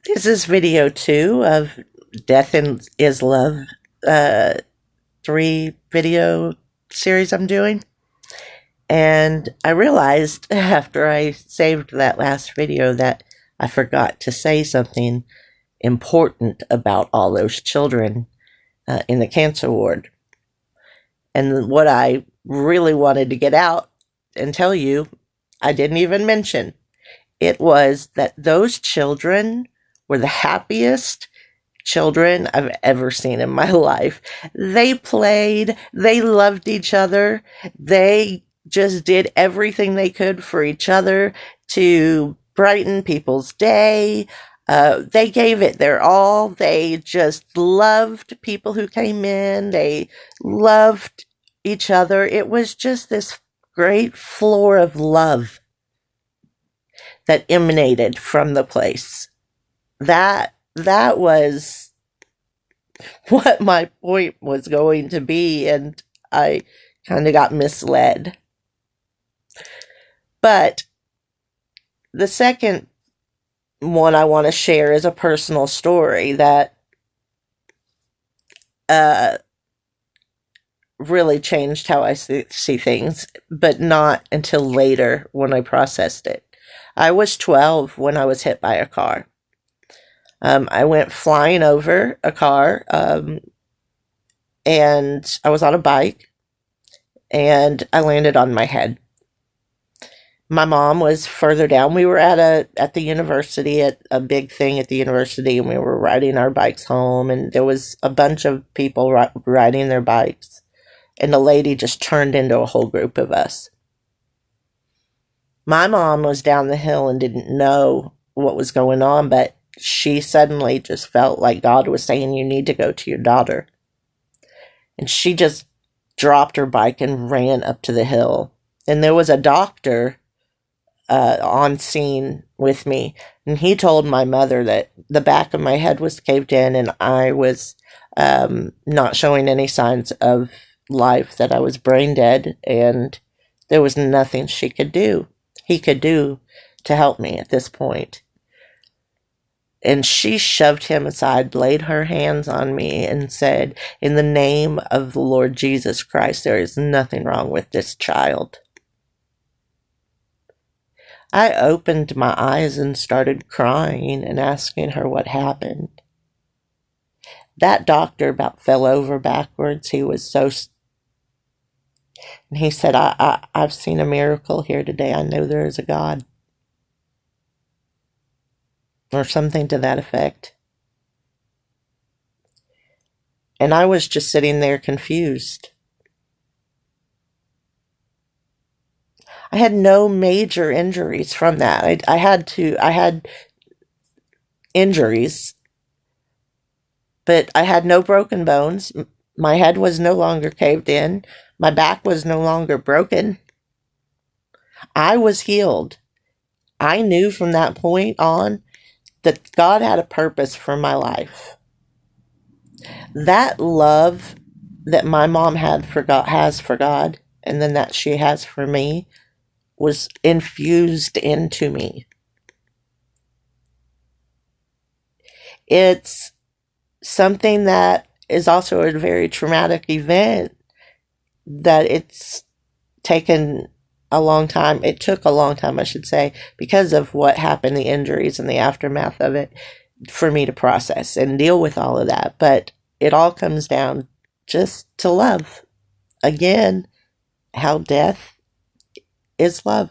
This is video 2 of Death is Love, uh, 3 video series I'm doing. And I realized after I saved that last video that I forgot to say something important about all those children in the cancer ward. And what I really wanted to get out and tell you, I didn't even mention. It was that those children were the happiest children I've ever seen in my life. They played, they loved each other, they just did everything they could for each other to brighten people's day. They gave it their all. They just loved people who came in. They loved each other. It was just this great floor of love that emanated from the place. That was what my point was going to be, and I kind of got misled. But the second one I want to share is a personal story that uh, really changed how I see things, but not until later when I processed it. I was 12 when I was hit by a car. I went flying over a car, and I was on a bike, and I landed on my head. My mom was further down. We were at the university, at a big thing at the university, and we were riding our bikes home, and there was a bunch of people riding their bikes, and the lady just turned into a whole group of us. My mom was down the hill and didn't know what was going on, but she suddenly just felt like God was saying, "You need to go to your daughter." And she just dropped her bike and ran up to the hill. And there was a doctor on scene with me, and he told my mother that the back of my head was caved in and I was not showing any signs of life, that I was brain dead, and there was nothing he could do to help me at this point. And she shoved him aside, laid her hands on me, and said, "In the name of the Lord Jesus Christ, there is nothing wrong with this child." I opened my eyes and started crying and asking her what happened. That doctor about fell over backwards. He was so... And he said, I've seen a miracle here today. I know there is a God. Or something to that effect. And I was just sitting there confused. I had no major injuries from that. I had injuries, but I had no broken bones. My head was no longer caved in. My back was no longer broken. I was healed. I knew from that point on that God had a purpose for my life. That love that my mom has for God, and then that she has for me, was infused into me. It's something that is also a very traumatic event, that it's taken a long time. It took a long time, I should say, because of what happened, the injuries and the aftermath of it, for me to process and deal with all of that. But it all comes down just to love. Again, how death is love.